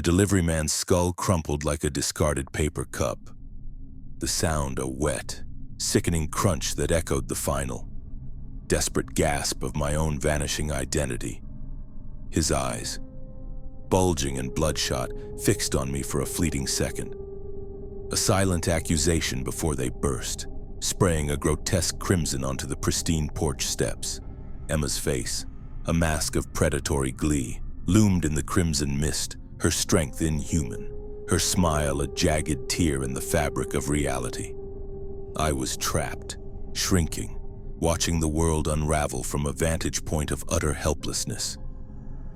deliveryman's skull crumpled like a discarded paper cup. The sound a wet, sickening crunch that echoed the final, desperate gasp of my own vanishing identity. His eyes, bulging and bloodshot, fixed on me for a fleeting second. A silent accusation before they burst, spraying a grotesque crimson onto the pristine porch steps. Emma's face, a mask of predatory glee, loomed in the crimson mist, her strength inhuman, her smile a jagged tear in the fabric of reality. I was trapped, shrinking, watching the world unravel from a vantage point of utter helplessness.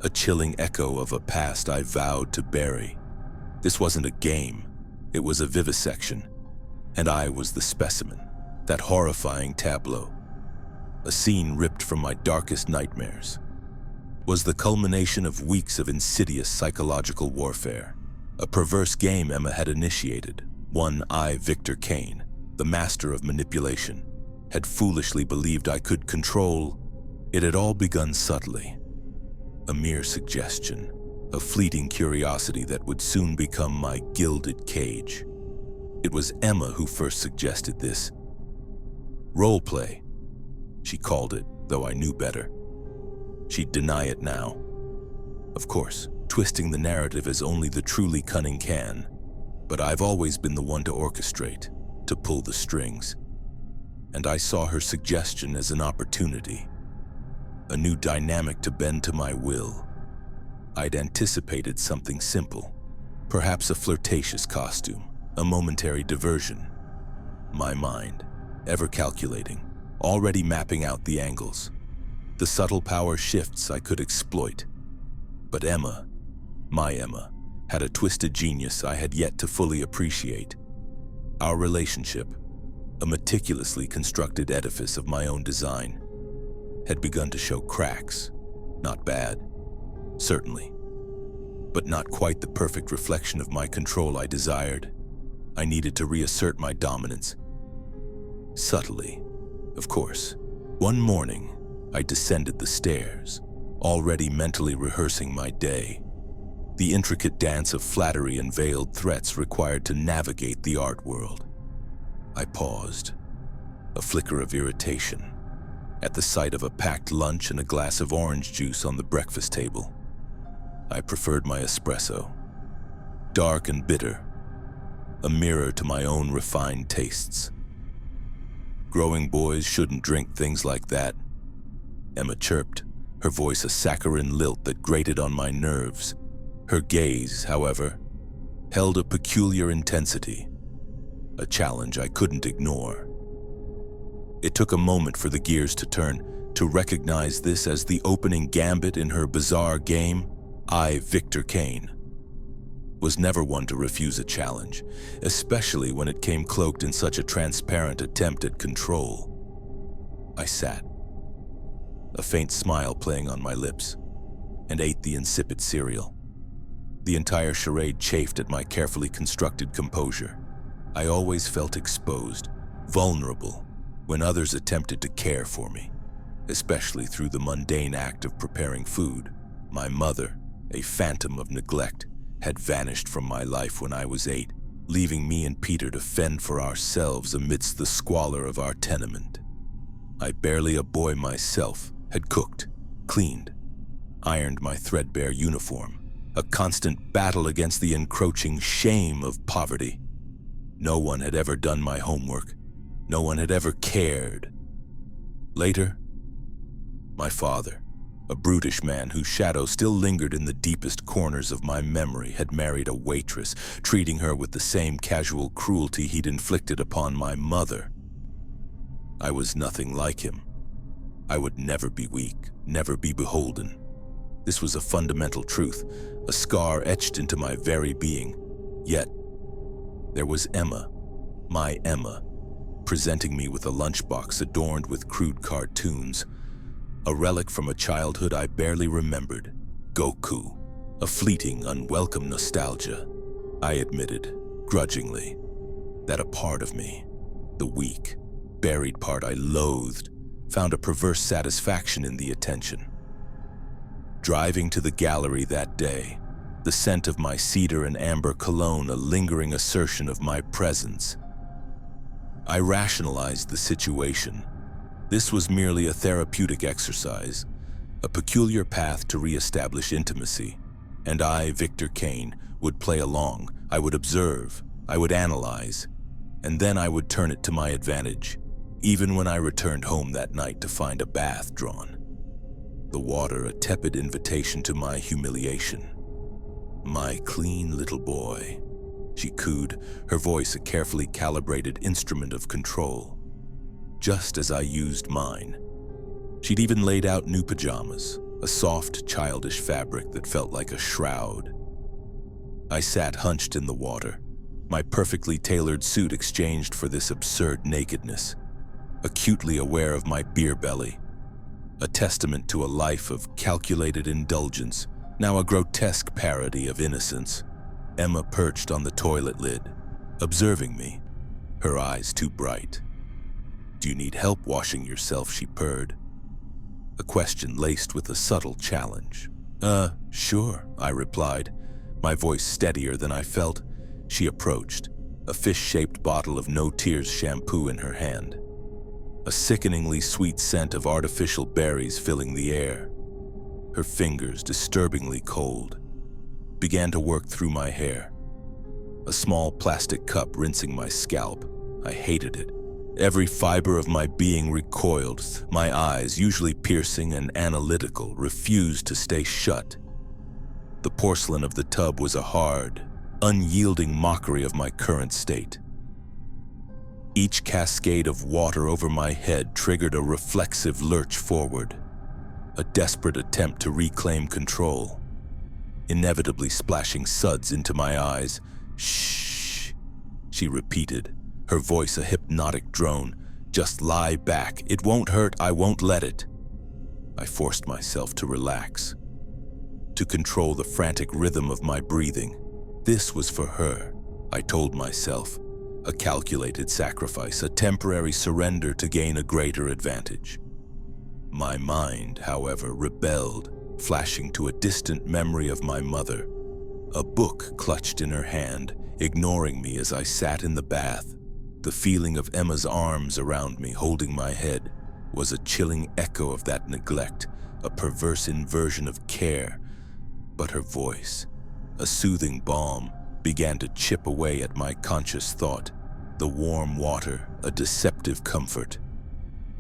A chilling echo of a past I vowed to bury. This wasn't a game, it was a vivisection, and I was the specimen, that horrifying tableau. A scene ripped from my darkest nightmares. Was the culmination of weeks of insidious psychological warfare. A perverse game Emma had initiated, one I, Victor Kane, the master of manipulation, had foolishly believed I could control. It had all begun subtly. A mere suggestion, a fleeting curiosity that would soon become my gilded cage. It was Emma who first suggested this. Role play, she called it, though I knew better. She'd deny it now. Of course, twisting the narrative as only the truly cunning can, but I've always been the one to orchestrate, to pull the strings. And I saw her suggestion as an opportunity, a new dynamic to bend to my will. I'd anticipated something simple, perhaps a flirtatious costume, a momentary diversion. My mind, ever calculating, already mapping out the angles, the subtle power shifts I could exploit. But Emma, my Emma, had a twisted genius I had yet to fully appreciate. Our relationship, a meticulously constructed edifice of my own design, had begun to show cracks. Not bad, certainly, but not quite the perfect reflection of my control I desired. I needed to reassert my dominance. Subtly, of course. One morning, I descended the stairs, already mentally rehearsing my day, the intricate dance of flattery and veiled threats required to navigate the art world. I paused, a flicker of irritation, at the sight of a packed lunch and a glass of orange juice on the breakfast table. I preferred my espresso, dark and bitter, a mirror to my own refined tastes. Growing boys shouldn't drink things like that, Emma chirped, her voice a saccharine lilt that grated on my nerves. Her gaze, however, held a peculiar intensity, a challenge I couldn't ignore. It took a moment for the gears to turn, to recognize this as the opening gambit in her bizarre game. I, Victor Kane, was never one to refuse a challenge, especially when it came cloaked in such a transparent attempt at control. I sat, a faint smile playing on my lips, and ate the insipid cereal. The entire charade chafed at my carefully constructed composure. I always felt exposed, vulnerable, when others attempted to care for me, especially through the mundane act of preparing food. My mother, a phantom of neglect, had vanished from my life when I was 8, leaving me and Peter to fend for ourselves amidst the squalor of our tenement. I, barely a boy myself, had cooked, cleaned, ironed my threadbare uniform, a constant battle against the encroaching shame of poverty. No one had ever done my homework. No one had ever cared. Later, my father, a brutish man whose shadow still lingered in the deepest corners of my memory, had married a waitress, treating her with the same casual cruelty he'd inflicted upon my mother. I was nothing like him. I would never be weak, never be beholden. This was a fundamental truth, a scar etched into my very being. Yet, there was Emma, my Emma, presenting me with a lunchbox adorned with crude cartoons, a relic from a childhood I barely remembered. Goku, a fleeting, unwelcome nostalgia. I admitted, grudgingly, that a part of me, the weak, buried part I loathed, found a perverse satisfaction in the attention. Driving to the gallery that day, the the scent of my cedar and amber cologne a lingering assertion of my presence. I rationalized the situation. This was merely a therapeutic exercise, a peculiar path to re-establish intimacy, and I, Victor Kane, would play along. I would observe, I would analyze, and then I would turn it to my advantage, even when I returned home that night to find a bath drawn. The water a tepid invitation to my humiliation. "My clean little boy," she cooed, her voice a carefully calibrated instrument of control, just as I used mine. She'd even laid out new pajamas, a soft, childish fabric that felt like a shroud. I sat hunched in the water, my perfectly tailored suit exchanged for this absurd nakedness, acutely aware of my beer belly, a testament to a life of calculated indulgence, now a grotesque parody of innocence. Emma perched on the toilet lid, observing me, her eyes too bright. "Do you need help washing yourself?" she purred, a question laced with a subtle challenge. Sure," I replied, my voice steadier than I felt. She approached, a fish-shaped bottle of No Tears shampoo in her hand, a sickeningly sweet scent of artificial berries filling the air. Her fingers, disturbingly cold, began to work through my hair, a small plastic cup rinsing my scalp. I hated it. Every fiber of my being recoiled. My eyes, usually piercing and analytical, refused to stay shut. The porcelain of the tub was a hard, unyielding mockery of my current state. Each cascade of water over my head triggered a reflexive lurch forward, a desperate attempt to reclaim control, inevitably splashing suds into my eyes. "Shh," she repeated, her voice a hypnotic drone. "Just lie back. It won't hurt. I won't let it." I forced myself to relax, to control the frantic rhythm of my breathing. This was for her, I told myself, a calculated sacrifice, a temporary surrender to gain a greater advantage. My mind, however, rebelled, flashing to a distant memory of my mother, a book clutched in her hand, ignoring me as I sat in the bath. The feeling of Emma's arms around me, holding my head, was a chilling echo of that neglect, a perverse inversion of care. But her voice, a soothing balm, began to chip away at my conscious thought. The warm water, a deceptive comfort.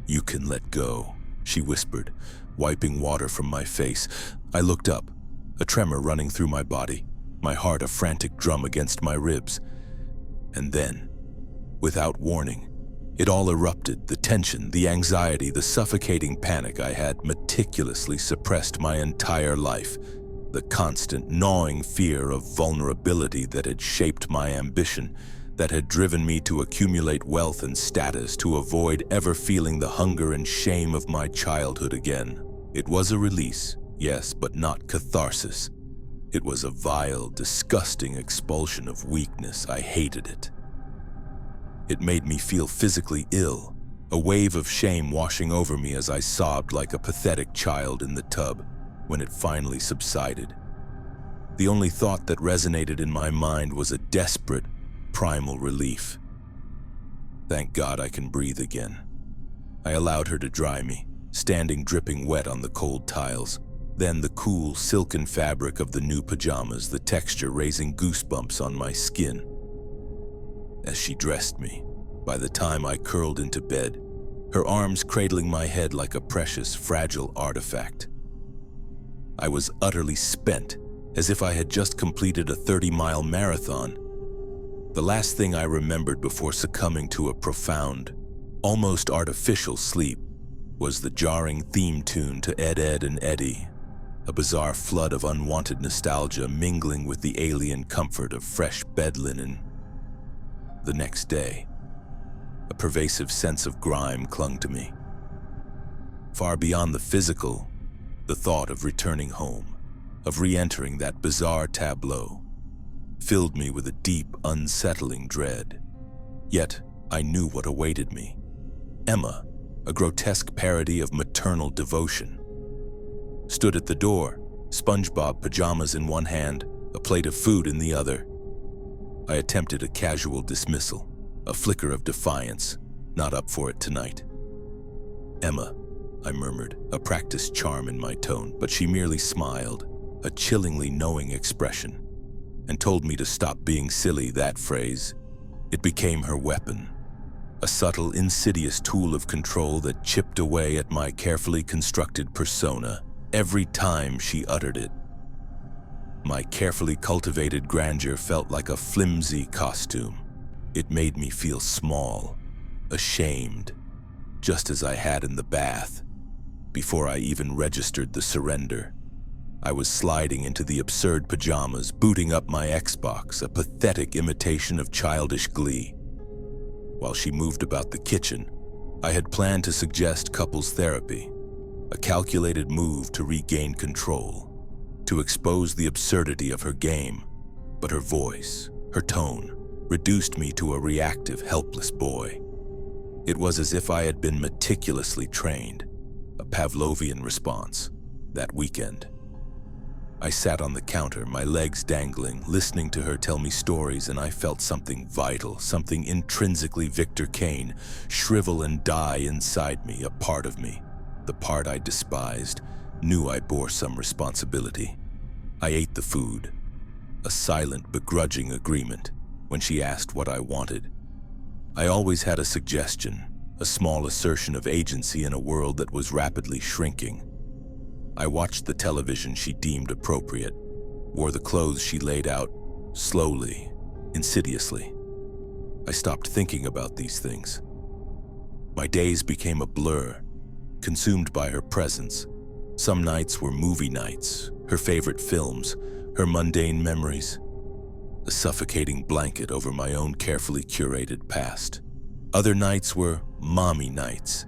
"You can let go," she whispered, wiping water from my face. I looked up, a tremor running through my body, my heart a frantic drum against my ribs. And then, without warning, it all erupted, the tension, the anxiety, the suffocating panic I had meticulously suppressed my entire life, the constant gnawing fear of vulnerability that had shaped my ambition, that had driven me to accumulate wealth and status to avoid ever feeling the hunger and shame of my childhood again. It was a release, yes, but not catharsis. It was a vile, disgusting expulsion of weakness. I hated it. It made me feel physically ill, a wave of shame washing over me as I sobbed like a pathetic child in the tub. When it finally subsided, the only thought that resonated in my mind was a desperate, primal relief. Thank God I can breathe again. I allowed her to dry me, standing dripping wet on the cold tiles. Then the cool, silken fabric of the new pajamas, the texture raising goosebumps on my skin. As she dressed me, by the time I curled into bed, her arms cradling my head like a precious, fragile artifact. I was utterly spent, as if I had just completed a 30-mile marathon. The last thing I remembered before succumbing to a profound, almost artificial sleep was the jarring theme tune to Ed, Ed and Eddie, a bizarre flood of unwanted nostalgia mingling with the alien comfort of fresh bed linen. The next day, a pervasive sense of grime clung to me. Far beyond the physical, the thought of returning home, of re-entering that bizarre tableau, filled me with a deep, unsettling dread. Yet, I knew what awaited me. Emma, a grotesque parody of maternal devotion, stood at the door, SpongeBob pajamas in one hand, a plate of food in the other. I attempted a casual dismissal, a flicker of defiance, not up for it tonight. "Emma," I murmured, a practiced charm in my tone, but she merely smiled, a chillingly knowing expression, and told me to stop being silly. That phrase, it became her weapon, a subtle, insidious tool of control that chipped away at my carefully constructed persona every time she uttered it. My carefully cultivated grandeur felt like a flimsy costume. It made me feel small, ashamed, just as I had in the bath. Before I even registered the surrender, I was sliding into the absurd pajamas, booting up my Xbox, a pathetic imitation of childish glee. While she moved about the kitchen, I had planned to suggest couples therapy, a calculated move to regain control, to expose the absurdity of her game, but her voice, her tone, reduced me to a reactive, helpless boy. It was as if I had been meticulously trained, a Pavlovian response, that weekend. I sat on the counter, my legs dangling, listening to her tell me stories, and I felt something vital, something intrinsically Victor Kane, shrivel and die inside me, a part of me. The part I despised, knew I bore some responsibility. I ate the food, a silent, begrudging agreement, when she asked what I wanted. I always had a suggestion, a small assertion of agency in a world that was rapidly shrinking. I watched the television she deemed appropriate, wore the clothes she laid out, slowly, insidiously. I stopped thinking about these things. My days became a blur, consumed by her presence. Some nights were movie nights, her favorite films, her mundane memories, a suffocating blanket over my own carefully curated past. Other nights were mommy nights,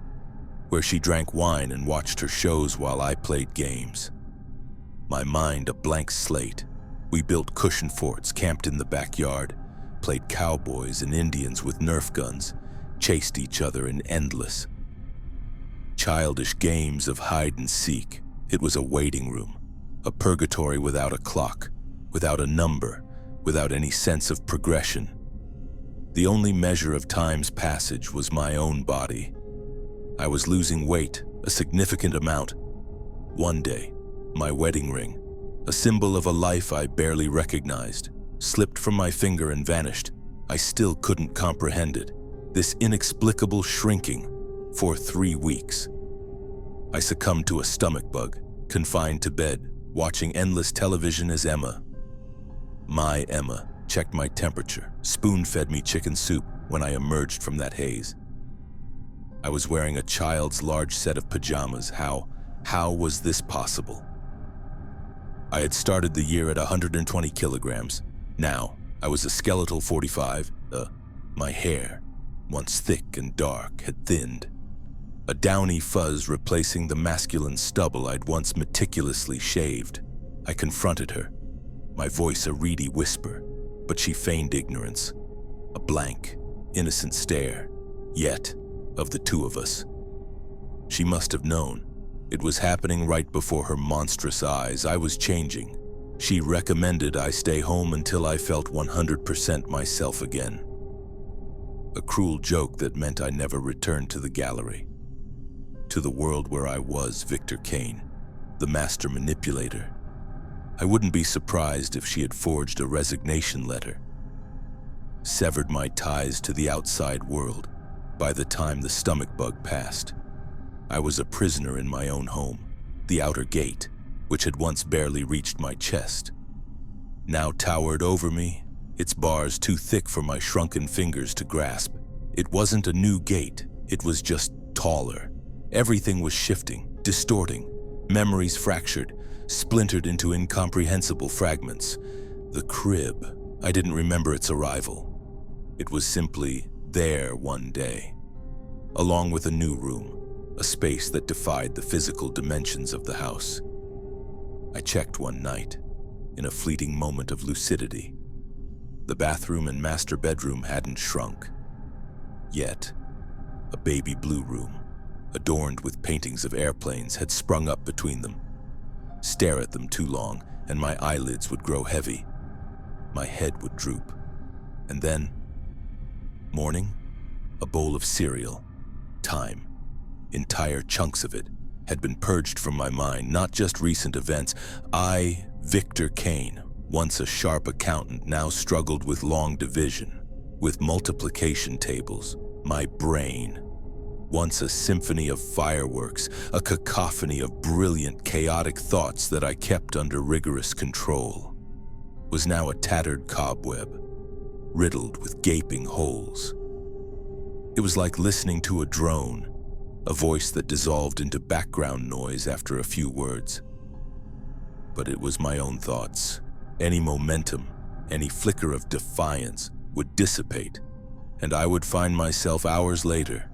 where she drank wine and watched her shows while I played games. My mind a blank slate. We built cushion forts, camped in the backyard, played cowboys and Indians with Nerf guns, chased each other in endless, childish games of hide and seek. It was a waiting room, a purgatory without a clock, without a number, without any sense of progression. The only measure of time's passage was my own body. I was losing weight, a significant amount. One day, my wedding ring, a symbol of a life I barely recognized, slipped from my finger and vanished. I still couldn't comprehend it, this inexplicable shrinking, for 3 weeks. I succumbed to a stomach bug, confined to bed, watching endless television as Emma, my Emma, checked my temperature, spoon-fed me chicken soup when I emerged from that haze. I was wearing a child's large set of pajamas. How was this possible? I had started the year at 120 kilograms. Now, I was a skeletal 45. My hair, once thick and dark, had thinned. A downy fuzz replacing the masculine stubble I'd once meticulously shaved. I confronted her, my voice a reedy whisper, but she feigned ignorance. A blank, innocent stare. Yet, of the two of us, she must have known. It was happening right before her monstrous eyes. I was changing. She recommended I stay home until I felt 100% myself again. A cruel joke that meant I never returned to the gallery, to the world where I was Victor Kane, the master manipulator. I wouldn't be surprised if she had forged a resignation letter, severed my ties to the outside world. By the time the stomach bug passed, I was a prisoner in my own home. The outer gate, which had once barely reached my chest, now towered over me, its bars too thick for my shrunken fingers to grasp. It wasn't a new gate, it was just taller. Everything was shifting, distorting, memories fractured, splintered into incomprehensible fragments. The crib, I didn't remember its arrival. It was simply there one day, along with a new room, a space that defied the physical dimensions of the house. I checked one night, in a fleeting moment of lucidity. The bathroom and master bedroom hadn't shrunk. Yet, a baby blue room, adorned with paintings of airplanes, had sprung up between them. Stare at them too long, and my eyelids would grow heavy. my head would droop. And then, morning, a bowl of cereal, time, entire chunks of it, had been purged from my mind, not just recent events. I, Victor Kane, once a sharp accountant, now struggled with long division, with multiplication tables. My brain, once a symphony of fireworks, a cacophony of brilliant, chaotic thoughts that I kept under rigorous control, was now a tattered cobweb, riddled with gaping holes. It was like listening to a drone, a voice that dissolved into background noise after a few words. But it was my own thoughts. Any momentum, any flicker of defiance would dissipate, and I would find myself hours later,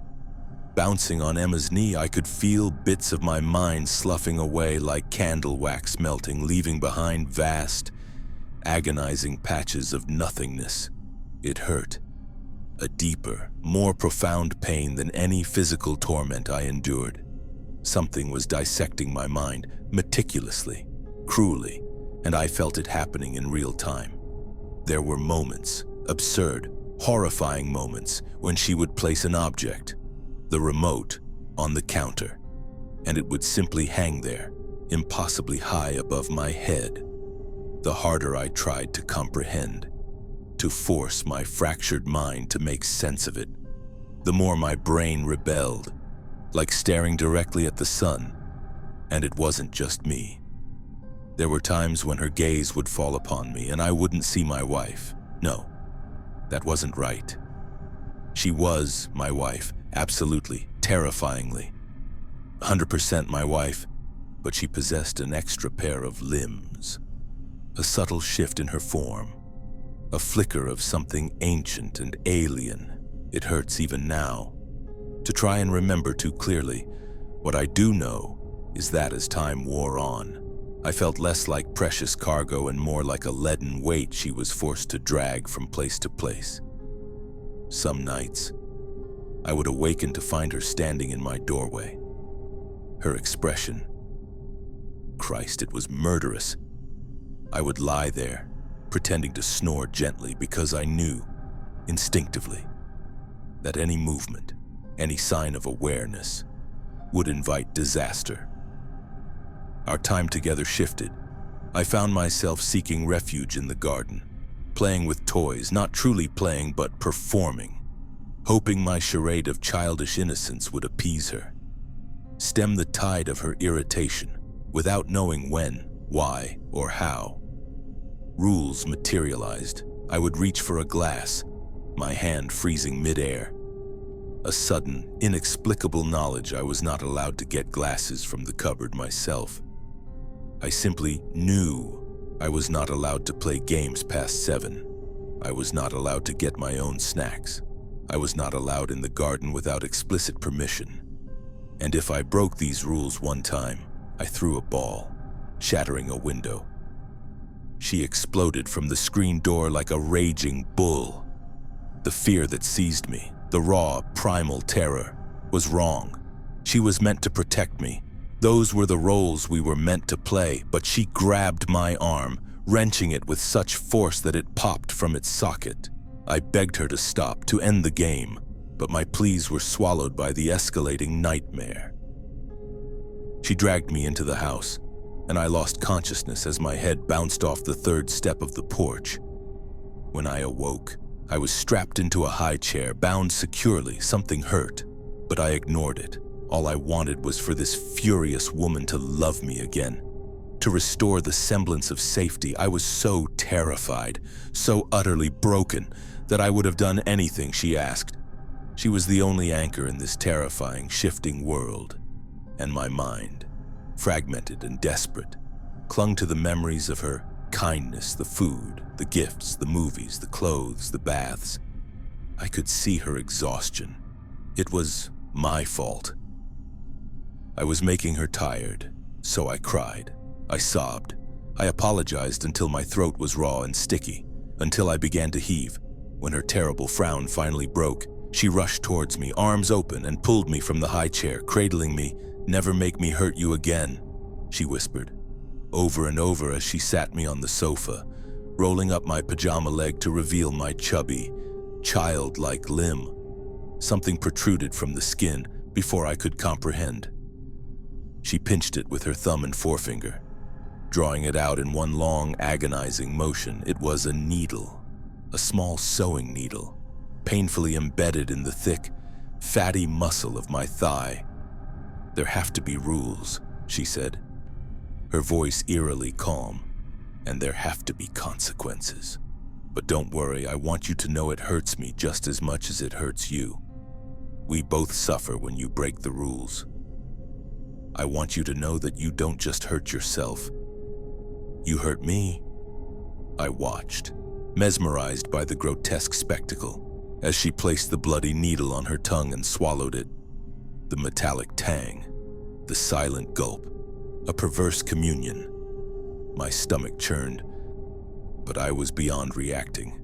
bouncing on Emma's knee. I could feel bits of my mind sloughing away like candle wax melting, leaving behind vast, agonizing patches of nothingness. It hurt. A deeper, more profound pain than any physical torment I endured. Something was dissecting my mind, meticulously, cruelly, and I felt it happening in real time. There were moments, absurd, horrifying moments, when she would place an object, the remote, on the counter, and it would simply hang there, impossibly high above my head. The harder I tried to comprehend, to force my fractured mind to make sense of it, the more my brain rebelled, like staring directly at the sun. And it wasn't just me. There were times when her gaze would fall upon me and I wouldn't see my wife. No, that wasn't right. She was my wife, absolutely, terrifyingly. 100% my wife, but she possessed an extra pair of limbs. A subtle shift in her form, a flicker of something ancient and alien. It hurts even now to try and remember too clearly. What I do know is that as time wore on, I felt less like precious cargo and more like a leaden weight she was forced to drag from place to place. Some nights, I would awaken to find her standing in my doorway. Her expression, Christ, it was murderous. I would lie there, pretending to snore gently because I knew, instinctively, that any movement, any sign of awareness, would invite disaster. Our time together shifted. I found myself seeking refuge in the garden, playing with toys, not truly playing but performing, hoping my charade of childish innocence would appease her, stem the tide of her irritation, without knowing when, why, or how. Rules materialized. I would reach for a glass, my hand freezing midair. A sudden, inexplicable knowledge I was not allowed to get glasses from the cupboard myself. I simply knew I was not allowed to play games past 7. I was not allowed to get my own snacks. I was not allowed in the garden without explicit permission. And if I broke these rules one time, I threw a ball, shattering a window. She exploded from the screen door like a raging bull. The fear that seized me, the raw, primal terror, was wrong. She was meant to protect me. Those were the roles we were meant to play, but she grabbed my arm, wrenching it with such force that it popped from its socket. I begged her to stop, to end the game, but my pleas were swallowed by the escalating nightmare. She dragged me into the house, and I lost consciousness as my head bounced off the 3rd step of the porch. When I awoke, I was strapped into a high chair, bound securely. Something hurt, but I ignored it. All I wanted was for this furious woman to love me again, to restore the semblance of safety. I was so terrified, so utterly broken, that I would have done anything she asked. She was the only anchor in this terrifying, shifting world, and my mind, fragmented and desperate, clung to the memories of her kindness, the food, the gifts, the movies, the clothes, the baths. I could see her exhaustion. It was my fault. I was making her tired, so I cried. I sobbed. I apologized until my throat was raw and sticky, until I began to heave. When her terrible frown finally broke, she rushed towards me, arms open, and pulled me from the high chair, cradling me. "Never make me hurt you again," she whispered, over and over as she sat me on the sofa, rolling up my pajama leg to reveal my chubby, childlike limb. Something protruded from the skin before I could comprehend. She pinched it with her thumb and forefinger, drawing it out in one long, agonizing motion. It was a needle, a small sewing needle, painfully embedded in the thick, fatty muscle of my thigh. "There have to be rules," she said, her voice eerily calm, "and there have to be consequences. But don't worry, I want you to know it hurts me just as much as it hurts you. We both suffer when you break the rules. I want you to know that you don't just hurt yourself. You hurt me." I watched, mesmerized by the grotesque spectacle, as she placed the bloody needle on her tongue and swallowed it. The metallic tang, the silent gulp, a perverse communion. My stomach churned, but I was beyond reacting.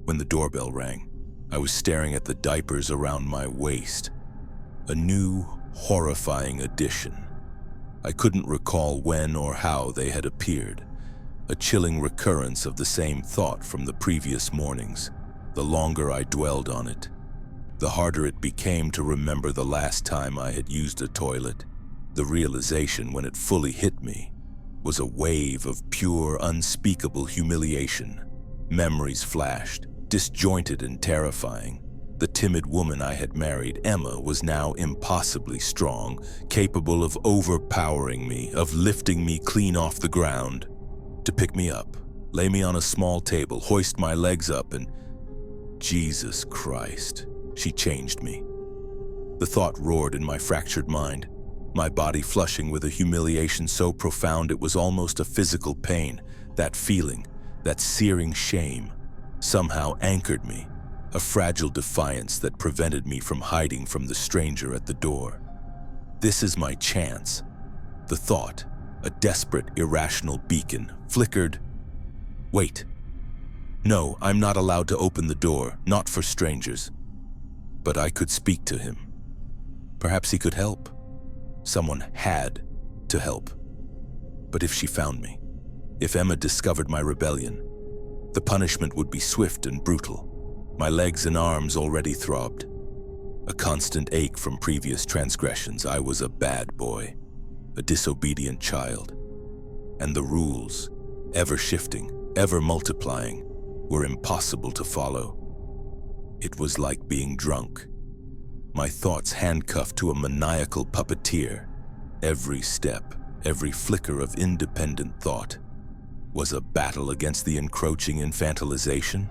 When the doorbell rang, I was staring at the diapers around my waist. A new, horrifying addition. I couldn't recall when or how they had appeared. A chilling recurrence of the same thought from the previous mornings. The longer I dwelled on it, the harder it became to remember the last time I had used a toilet. The realization, when it fully hit me, was a wave of pure, unspeakable humiliation. Memories flashed, disjointed and terrifying. The timid woman I had married, Emma, was now impossibly strong, capable of overpowering me, of lifting me clean off the ground, to pick me up, lay me on a small table, hoist my legs up, and Jesus Christ, she changed me. The thought roared in my fractured mind, my body flushing with a humiliation so profound it was almost a physical pain. That feeling, that searing shame, somehow anchored me, a fragile defiance that prevented me from hiding from the stranger at the door. This is my chance. The thought, a desperate, irrational beacon, flickered. Wait. No, I'm not allowed to open the door, not for strangers. But I could speak to him. Perhaps he could help. Someone had to help. But if she found me, if Emma discovered my rebellion, the punishment would be swift and brutal. My legs and arms already throbbed. A constant ache from previous transgressions. I was a bad boy, a disobedient child. And the rules, ever shifting, ever multiplying, were impossible to follow. It was like being drunk. My thoughts handcuffed to a maniacal puppeteer. Every step, every flicker of independent thought was a battle against the encroaching infantilization.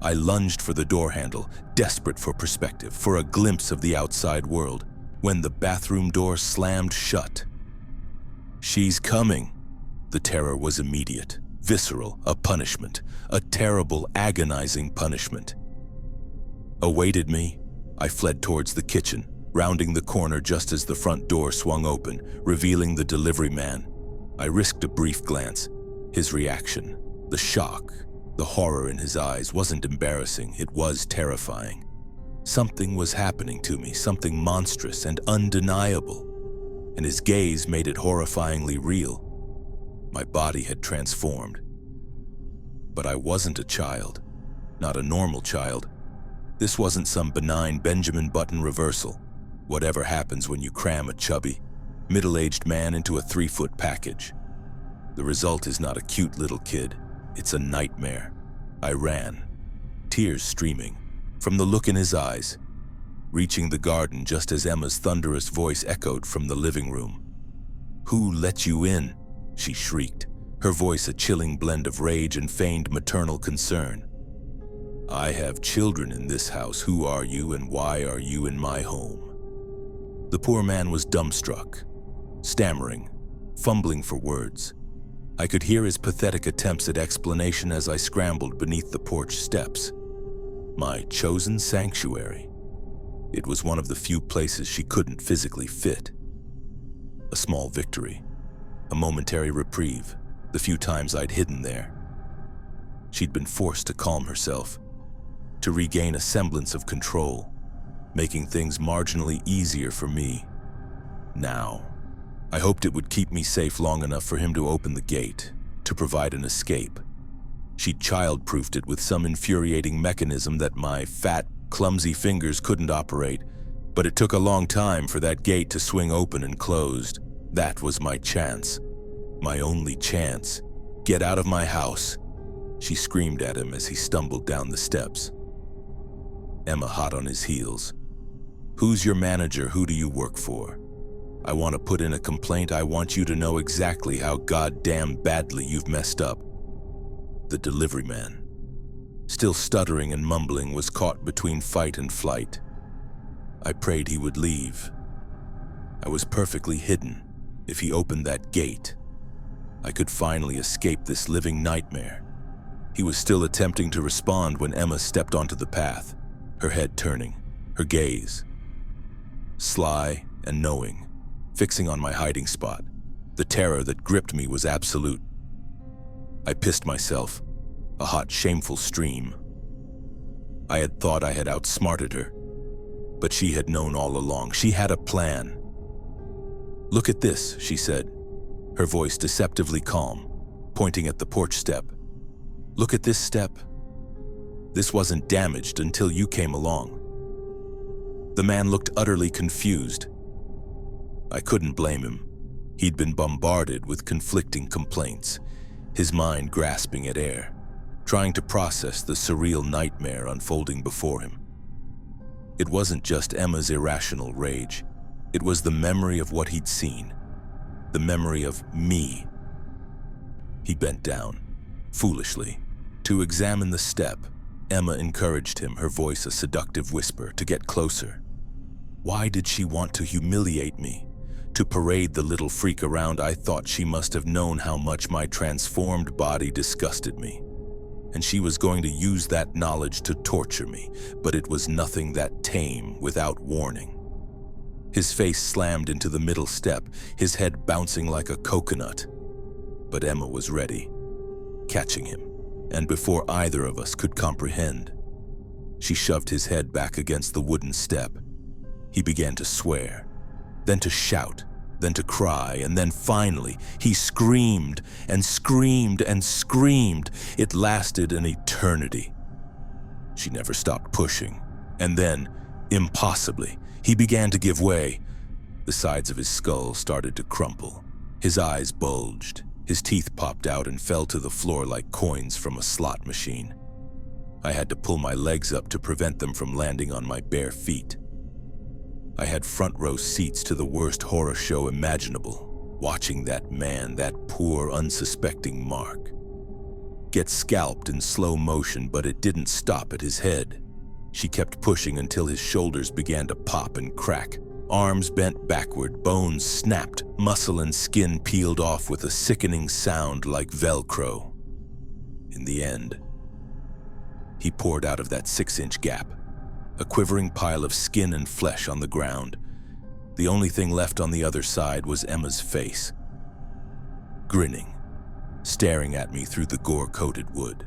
I lunged for the door handle, desperate for perspective, for a glimpse of the outside world, when the bathroom door slammed shut. "She's coming." The terror was immediate, visceral, a punishment, a terrible, agonizing punishment. Awaited me. I fled towards the kitchen, rounding the corner just as the front door swung open, revealing the deliveryman. I risked a brief glance. His reaction, the shock, the horror in his eyes wasn't embarrassing, it was terrifying. Something was happening to me, something monstrous and undeniable, and his gaze made it horrifyingly real. My body had transformed. But I wasn't a child, not a normal child. This wasn't some benign Benjamin Button reversal. Whatever happens when you cram a chubby, middle-aged man into a 3-foot package. The result is not a cute little kid, it's a nightmare. I ran, tears streaming, from the look in his eyes, reaching the garden just as Emma's thunderous voice echoed from the living room. "Who let you in?" she shrieked, her voice a chilling blend of rage and feigned maternal concern. "I have children in this house. Who are you and why are you in my home?" The poor man was dumbstruck, stammering, fumbling for words. I could hear his pathetic attempts at explanation as I scrambled beneath the porch steps. My chosen sanctuary. It was one of the few places she couldn't physically fit. A small victory, a momentary reprieve, the few times I'd hidden there. She'd been forced to calm herself, to regain a semblance of control, making things marginally easier for me. Now, I hoped it would keep me safe long enough for him to open the gate, to provide an escape. She child-proofed it with some infuriating mechanism that my fat, clumsy fingers couldn't operate, but it took a long time for that gate to swing open and closed. That was my chance. My only chance. "Get out of my house," she screamed at him as he stumbled down the steps. Emma hot on his heels. "Who's your manager? Who do you work for? I want to put in a complaint. I want you to know exactly how goddamn badly you've messed up." The delivery man, still stuttering and mumbling, was caught between fight and flight. I prayed he would leave. I was perfectly hidden. If he opened that gate, I could finally escape this living nightmare. He was still attempting to respond when Emma stepped onto the path, her head turning, her gaze sly and knowing, fixing on my hiding spot. The terror that gripped me was absolute. I pissed myself, a hot, shameful stream. I had thought I had outsmarted her, but she had known all along. She had a plan. "Look at this," she said, her voice deceptively calm, pointing at the porch step. "Look at this step. This wasn't damaged until you came along." The man looked utterly confused. I couldn't blame him. He'd been bombarded with conflicting complaints, his mind grasping at air, trying to process the surreal nightmare unfolding before him. It wasn't just Emma's irrational rage. It was the memory of what he'd seen, the memory of me. He bent down, foolishly, to examine the step. Emma encouraged him, her voice a seductive whisper, to get closer. Why did she want to humiliate me? To parade the little freak around? I thought she must have known how much my transformed body disgusted me, and she was going to use that knowledge to torture me, but it was nothing that tame without warning. His face slammed into the middle step, his head bouncing like a coconut. But Emma was ready, catching him, and before either of us could comprehend, she shoved his head back against the wooden step. He began to swear, then to shout, then to cry, and then finally, he screamed and screamed and screamed. It lasted an eternity. She never stopped pushing, and then, impossibly, he began to give way. The sides of his skull started to crumple. His eyes bulged. His teeth popped out and fell to the floor like coins from a slot machine. I had to pull my legs up to prevent them from landing on my bare feet. I had front row seats to the worst horror show imaginable, watching that man, that poor, unsuspecting Mark, get scalped in slow motion, but it didn't stop at his head. She kept pushing until his shoulders began to pop and crack. Arms bent backward, bones snapped, muscle and skin peeled off with a sickening sound like Velcro. In the end, he poured out of that 6-inch gap, a quivering pile of skin and flesh on the ground. The only thing left on the other side was Emma's face, grinning, staring at me through the gore-coated wood.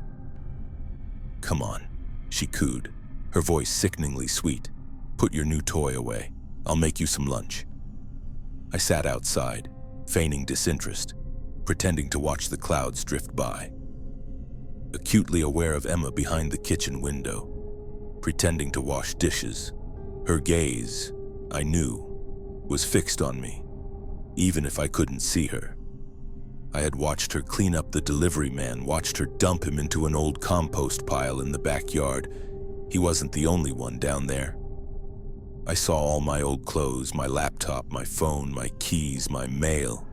"Come on," she cooed, her voice sickeningly sweet. "Put your new toy away. I'll make you some lunch." I sat outside, feigning disinterest, pretending to watch the clouds drift by, acutely aware of Emma behind the kitchen window, pretending to wash dishes. Her gaze, I knew, was fixed on me, even if I couldn't see her. I had watched her clean up the delivery man, watched her dump him into an old compost pile in the backyard. He wasn't the only one down there. I saw all my old clothes, my laptop, my phone, my keys, my mail,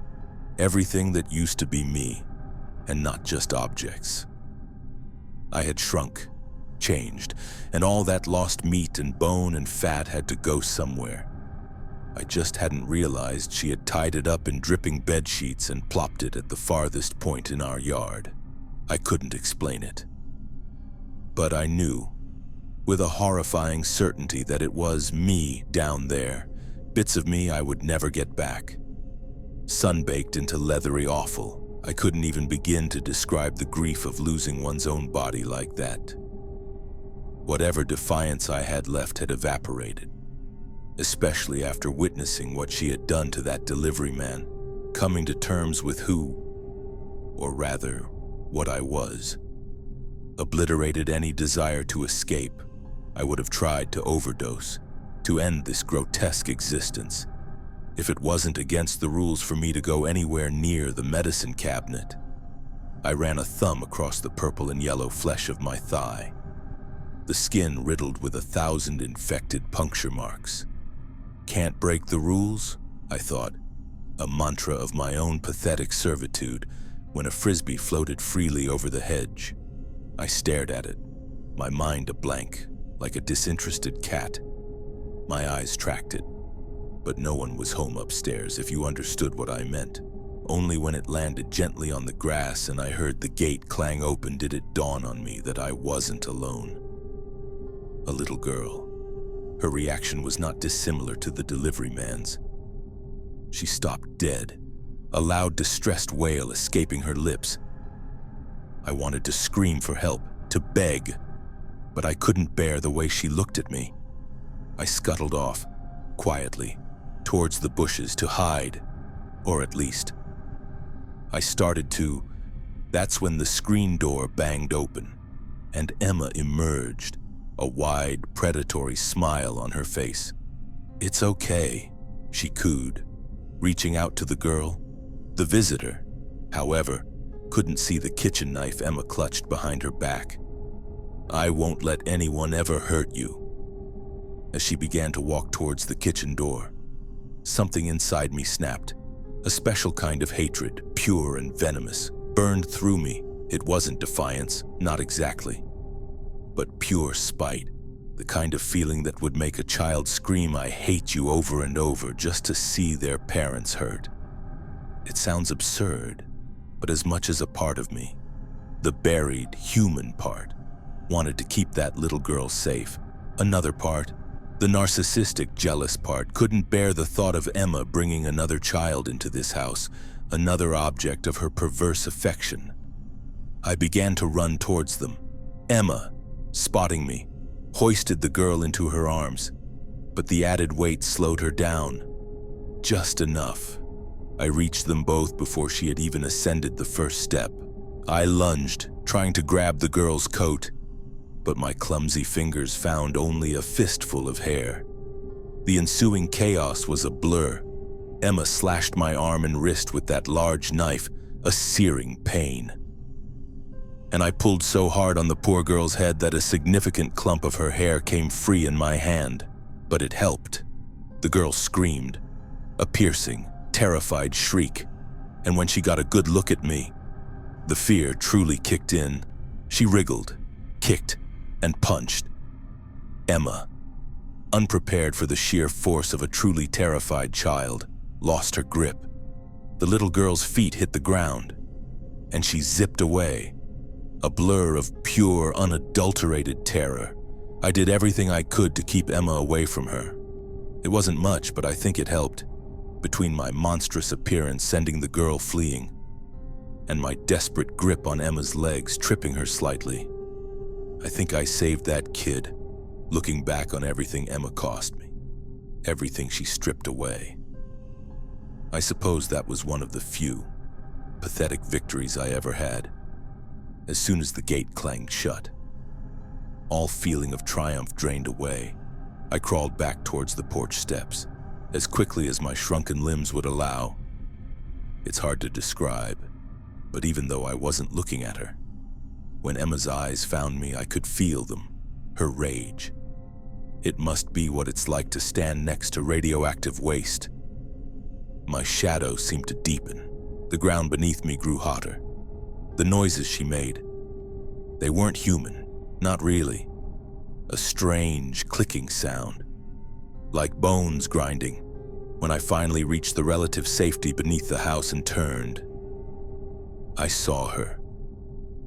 everything that used to be me, and not just objects. I had shrunk, changed, and all that lost meat and bone and fat had to go somewhere. I just hadn't realized she had tied it up in dripping bed sheets and plopped it at the farthest point in our yard. I couldn't explain it. But I knew, with a horrifying certainty, that it was me down there, bits of me I would never get back. Sun-baked into leathery offal, I couldn't even begin to describe the grief of losing one's own body like that. Whatever defiance I had left had evaporated, especially after witnessing what she had done to that delivery man, coming to terms with who, or rather, what I was. obliterated any desire to escape. I would have tried to overdose, to end this grotesque existence, if it wasn't against the rules for me to go anywhere near the medicine cabinet. I ran a thumb across the purple and yellow flesh of my thigh, the skin riddled with 1,000 infected puncture marks. Can't break the rules, I thought, a mantra of my own pathetic servitude, when a frisbee floated freely over the hedge. I stared at it, my mind a blank, like a disinterested cat. My eyes tracked it, but no one was home upstairs, if you understood what I meant. Only when it landed gently on the grass and I heard the gate clang open did it dawn on me that I wasn't alone. A little girl. Her reaction was not dissimilar to the deliveryman's. She stopped dead, a loud, distressed wail escaping her lips. I wanted to scream for help, to beg, but I couldn't bear the way she looked at me. I scuttled off, quietly, towards the bushes to hide, or at least. I started to. That's when the screen door banged open, and Emma emerged, a wide, predatory smile on her face. "It's okay," she cooed, reaching out to the girl. The visitor, however, couldn't see the kitchen knife Emma clutched behind her back. "I won't let anyone ever hurt you." As she began to walk towards the kitchen door, something inside me snapped. A special kind of hatred, pure and venomous, burned through me. It wasn't defiance, not exactly, but pure spite, the kind of feeling that would make a child scream, "I hate you," over and over just to see their parents hurt. It sounds absurd, but as much as a part of me, the buried human part, wanted to keep that little girl safe. Another part, the narcissistic, jealous part, couldn't bear the thought of Emma bringing another child into this house, another object of her perverse affection. I began to run towards them. Emma, spotting me, hoisted the girl into her arms, but the added weight slowed her down. Just enough. I reached them both before she had even ascended the first step. I lunged, trying to grab the girl's coat, but my clumsy fingers found only a fistful of hair. The ensuing chaos was a blur. Emma slashed my arm and wrist with that large knife, a searing pain. And I pulled so hard on the poor girl's head that a significant clump of her hair came free in my hand. But it helped. The girl screamed, a piercing, terrified shriek, and when she got a good look at me, the fear truly kicked in. She wriggled, kicked, and punched. Emma, unprepared for the sheer force of a truly terrified child, lost her grip. The little girl's feet hit the ground, and she zipped away, a blur of pure, unadulterated terror. I did everything I could to keep Emma away from her. It wasn't much, but I think it helped, between my monstrous appearance sending the girl fleeing, and my desperate grip on Emma's legs, tripping her slightly. I think I saved that kid, looking back on everything Emma cost me, everything she stripped away. I suppose that was one of the few pathetic victories I ever had. As soon as the gate clanged shut, all feeling of triumph drained away. I crawled back towards the porch steps, as quickly as my shrunken limbs would allow. It's hard to describe, but even though I wasn't looking at her, when Emma's eyes found me, I could feel them, her rage. It must be what it's like to stand next to radioactive waste. My shadow seemed to deepen. The ground beneath me grew hotter. The noises she made, they weren't human, not really. A strange clicking sound, like bones grinding. When I finally reached the relative safety beneath the house and turned, I saw her.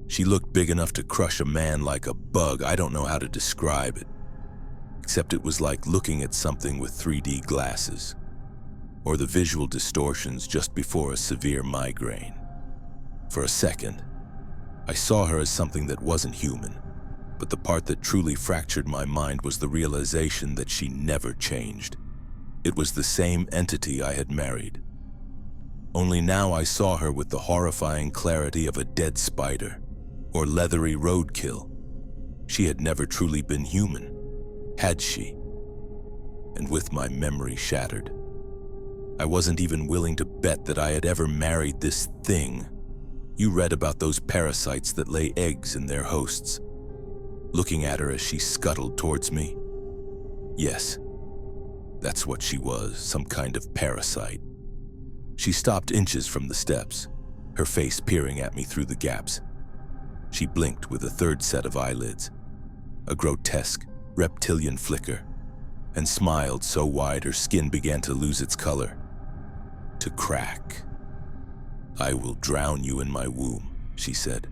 She looked big enough to crush a man like a bug. I don't know how to describe it, except it was like looking at something with 3D glasses, or the visual distortions just before a severe migraine. For a second, I saw her as something that wasn't human, but the part that truly fractured my mind was the realization that she never changed. It was the same entity I had married. Only now I saw her with the horrifying clarity of a dead spider, or leathery roadkill. She had never truly been human, had she? And with my memory shattered, I wasn't even willing to bet that I had ever married this thing. You read about those parasites that lay eggs in their hosts. Looking at her as she scuttled towards me. Yes, that's what she was, some kind of parasite. She stopped inches from the steps, her face peering at me through the gaps. She blinked with a third set of eyelids, a grotesque, reptilian flicker, and smiled so wide her skin began to lose its color, to crack. "I will drown you in my womb," she said,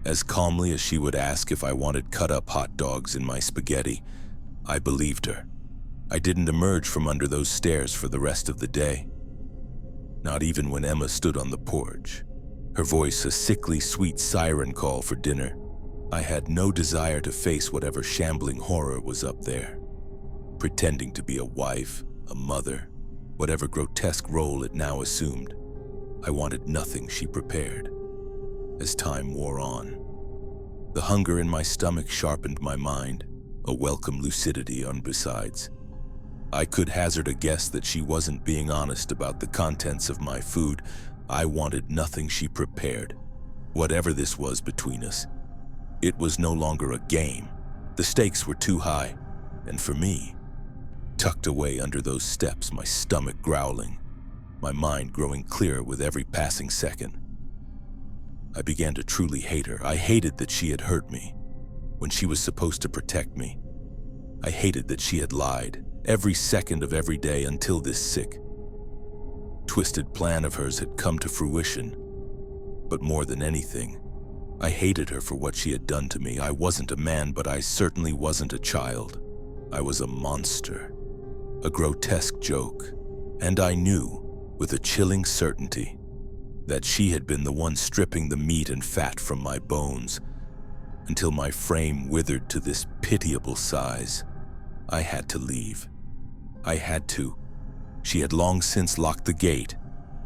as calmly as she would ask if I wanted cut-up hot dogs in my spaghetti. I believed her. I didn't emerge from under those stairs for the rest of the day. Not even when Emma stood on the porch, her voice a sickly sweet siren call for dinner. I had no desire to face whatever shambling horror was up there. Pretending to be a wife, a mother, whatever grotesque role it now assumed, I wanted nothing she prepared. As time wore on, the hunger in my stomach sharpened my mind, a welcome lucidity on besides. I could hazard a guess that she wasn't being honest about the contents of my food. I wanted nothing she prepared. Whatever this was between us, it was no longer a game. The stakes were too high, and for me, tucked away under those steps, my stomach growling, my mind growing clearer with every passing second. I began to truly hate her. I hated that she had hurt me when she was supposed to protect me. I hated that she had lied every second of every day until this sick, twisted plan of hers had come to fruition. But more than anything, I hated her for what she had done to me. I wasn't a man, but I certainly wasn't a child. I was a monster, a grotesque joke, and I knew, with a chilling certainty, that she had been the one stripping the meat and fat from my bones until my frame withered to this pitiable size. I had to leave. I had to. She had long since locked the gate,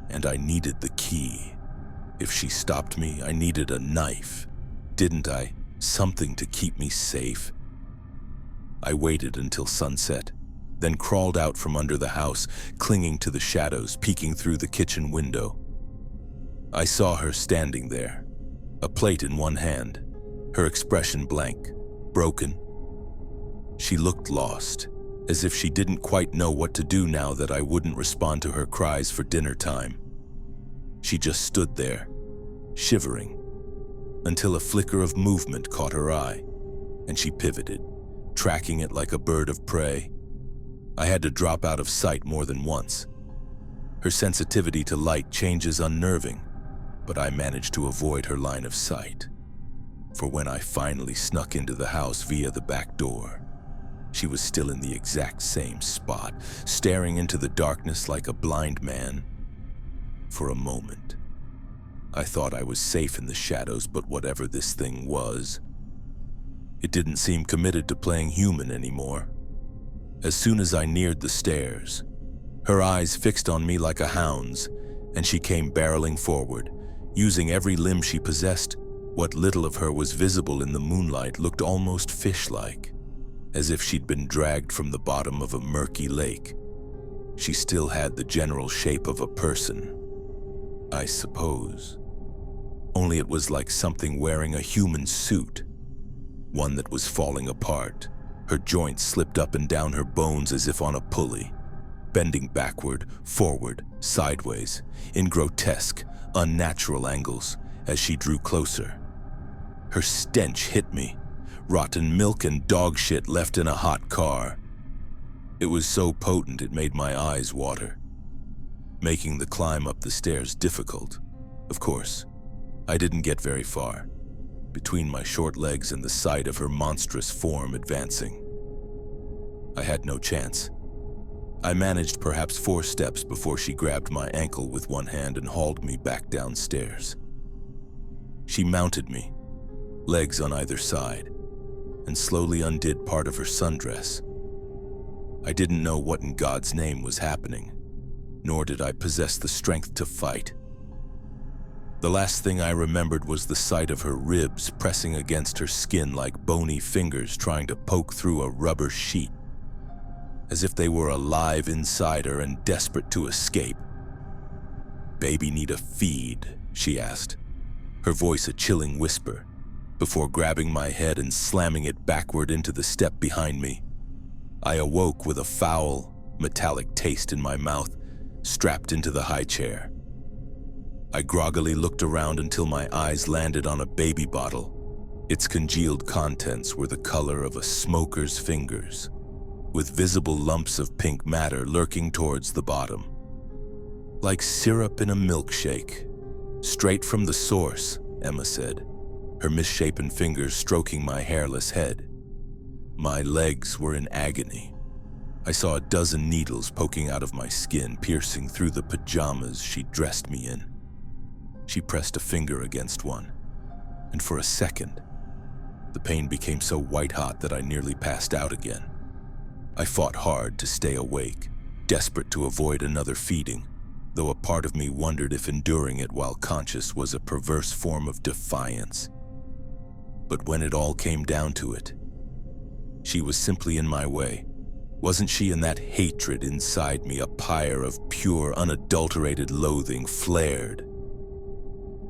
and I needed the key. If she stopped me, I needed a knife. Didn't I? Something to keep me safe. I waited until sunset, then crawled out from under the house, clinging to the shadows, peeking through the kitchen window. I saw her standing there, a plate in one hand, her expression blank, broken. She looked lost, as if she didn't quite know what to do now that I wouldn't respond to her cries for dinner time. She just stood there, shivering, until a flicker of movement caught her eye, and she pivoted, tracking it like a bird of prey. I had to drop out of sight more than once. Her sensitivity to light changes unnerving, but I managed to avoid her line of sight. For when I finally snuck into the house via the back door, she was still in the exact same spot, staring into the darkness like a blind man. For a moment, I thought I was safe in the shadows, but whatever this thing was, it didn't seem committed to playing human anymore. As soon as I neared the stairs, her eyes fixed on me like a hound's, and she came barreling forward, using every limb she possessed. What little of her was visible in the moonlight looked almost fish-like, as if she'd been dragged from the bottom of a murky lake. She still had the general shape of a person, I suppose. Only it was like something wearing a human suit, one that was falling apart. Her joints slipped up and down her bones as if on a pulley, bending backward, forward, sideways, in grotesque, unnatural angles as she drew closer. Her stench hit me, rotten milk and dog shit left in a hot car. It was so potent it made my eyes water, making the climb up the stairs difficult. Of course, I didn't get very far, between my short legs and the sight of her monstrous form advancing. I had no chance. I managed perhaps 4 steps before she grabbed my ankle with one hand and hauled me back downstairs. She mounted me, legs on either side, and slowly undid part of her sundress. I didn't know what in God's name was happening, nor did I possess the strength to fight. The last thing I remembered was the sight of her ribs pressing against her skin like bony fingers trying to poke through a rubber sheet, as if they were alive inside her and desperate to escape. "Baby need a feed?" she asked, her voice a chilling whisper, before grabbing my head and slamming it backward into the step behind me. I awoke with a foul, metallic taste in my mouth, strapped into the high chair. I groggily looked around until my eyes landed on a baby bottle. Its congealed contents were the color of a smoker's fingers, with visible lumps of pink matter lurking towards the bottom. "Like syrup in a milkshake. Straight from the source," Emma said, her misshapen fingers stroking my hairless head. My legs were in agony. I saw a dozen needles poking out of my skin, piercing through the pajamas she dressed me in. She pressed a finger against one, and for a second, the pain became so white-hot that I nearly passed out again. I fought hard to stay awake, desperate to avoid another feeding, though a part of me wondered if enduring it while conscious was a perverse form of defiance. But when it all came down to it, she was simply in my way. Wasn't she, and that hatred inside me, a pyre of pure, unadulterated loathing, flared?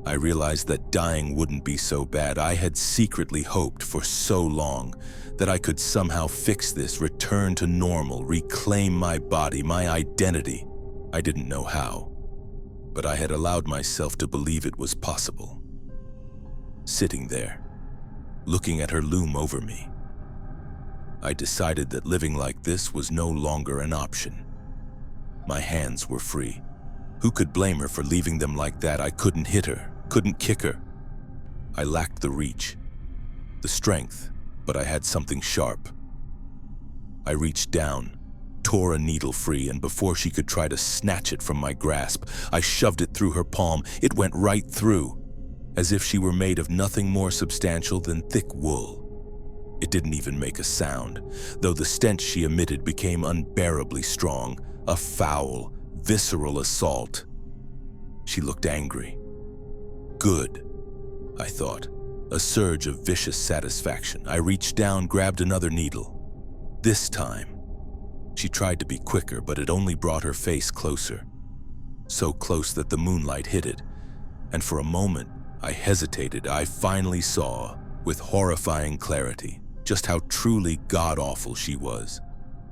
I realized that dying wouldn't be so bad. I had secretly hoped for so long that I could somehow fix this, return to normal, reclaim my body, my identity. I didn't know how, but I had allowed myself to believe it was possible. Sitting there, looking at her loom over me, I decided that living like this was no longer an option. My hands were free. Who could blame her for leaving them like that? I couldn't hit her, couldn't kick her. I lacked the reach, the strength, but I had something sharp. I reached down, tore a needle free, and before she could try to snatch it from my grasp, I shoved it through her palm. It went right through, as if she were made of nothing more substantial than thick wool. It didn't even make a sound, though the stench she emitted became unbearably strong, a foul, visceral assault. She looked angry. Good, I thought, a surge of vicious satisfaction. I reached down, grabbed another needle. This time, she tried to be quicker, but it only brought her face closer, so close that the moonlight hit it, and for a moment, I hesitated. I finally saw, with horrifying clarity, just how truly god-awful she was.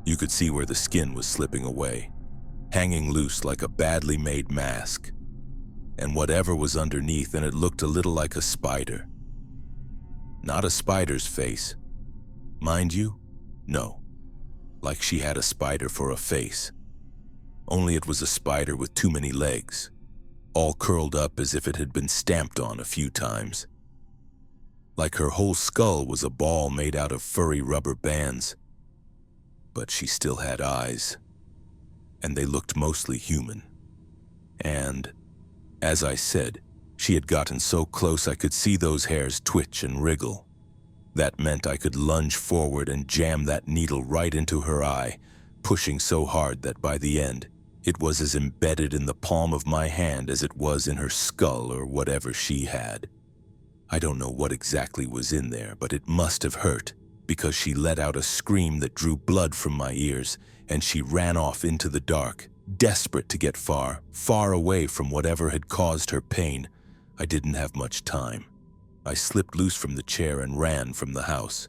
You could see where the skin was slipping away, hanging loose like a badly made mask, and whatever was underneath, and it looked a little like a spider. Not a spider's face, mind you, no, like she had a spider for a face, only it was a spider with too many legs, all curled up as if it had been stamped on a few times. Like her whole skull was a ball made out of furry rubber bands. But she still had eyes, and they looked mostly human. And, as I said, she had gotten so close I could see those hairs twitch and wriggle. That meant I could lunge forward and jam that needle right into her eye, pushing so hard that by the end, it was as embedded in the palm of my hand as it was in her skull or whatever she had. I don't know what exactly was in there, but it must have hurt, because she let out a scream that drew blood from my ears, and she ran off into the dark, desperate to get far, far away from whatever had caused her pain. I didn't have much time. I slipped loose from the chair and ran from the house,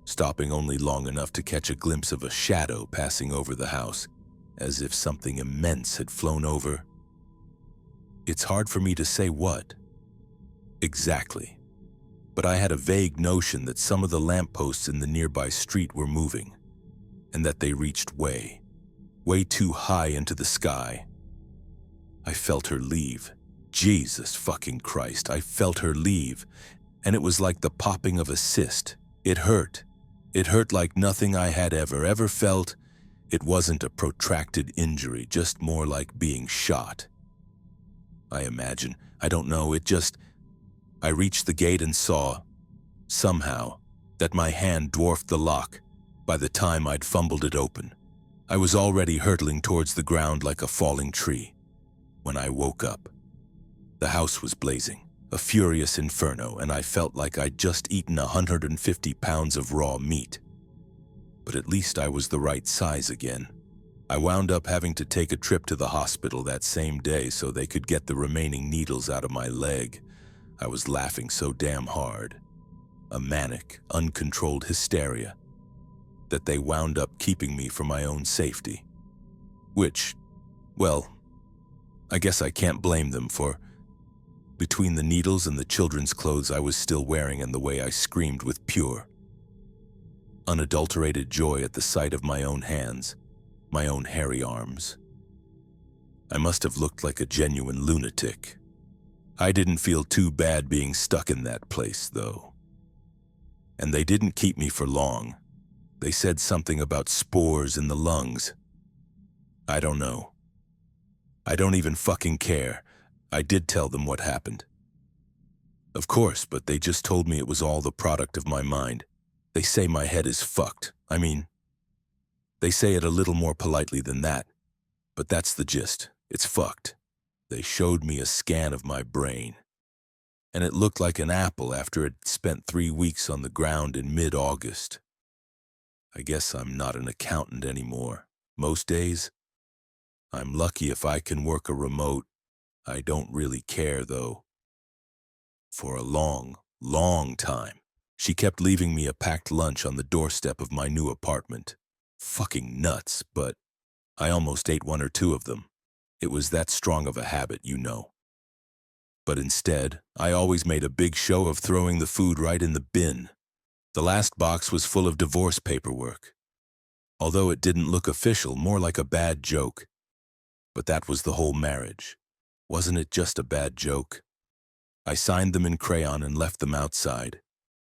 stopping only long enough to catch a glimpse of a shadow passing over the house, as if something immense had flown over. It's hard for me to say what exactly, but I had a vague notion that some of the lampposts in the nearby street were moving, and that they reached way too high into the sky. I felt her leave. Jesus fucking Christ, I felt her leave, and it was like the popping of a cyst. It hurt. It hurt like nothing I had ever felt. It wasn't a protracted injury, just more like being shot. I imagine. I don't know, I reached the gate and saw, somehow, that my hand dwarfed the lock by the time I'd fumbled it open. I was already hurtling towards the ground like a falling tree when I woke up. The house was blazing, a furious inferno, and I felt like I'd just eaten 150 pounds of raw meat. But at least I was the right size again. I wound up having to take a trip to the hospital that same day so they could get the remaining needles out of my leg. I was laughing so damn hard. A manic, uncontrolled hysteria that they wound up keeping me for my own safety. Which, well, I guess I can't blame them for. Between the needles and the children's clothes I was still wearing and the way I screamed with pure, unadulterated joy at the sight of my own hands, my own hairy arms. I must have looked like a genuine lunatic. I didn't feel too bad being stuck in that place, though. And they didn't keep me for long. They said something about spores in the lungs. I don't know. I don't even fucking care. I did tell them what happened. Of course, but they just told me it was all the product of my mind. They say my head is fucked. I mean, they say it a little more politely than that, but that's the gist. It's fucked. They showed me a scan of my brain, and it looked like an apple after it spent 3 weeks on the ground in mid-August. I guess I'm not an accountant anymore. Most days, I'm lucky if I can work a remote. I don't really care, though. For a long, long time, she kept leaving me a packed lunch on the doorstep of my new apartment. Fucking nuts, but I almost ate 1 or 2 of them. It was that strong of a habit, you know. But instead, I always made a big show of throwing the food right in the bin. The last box was full of divorce paperwork. Although it didn't look official, more like a bad joke. But that was the whole marriage. Wasn't it just a bad joke? I signed them in crayon and left them outside.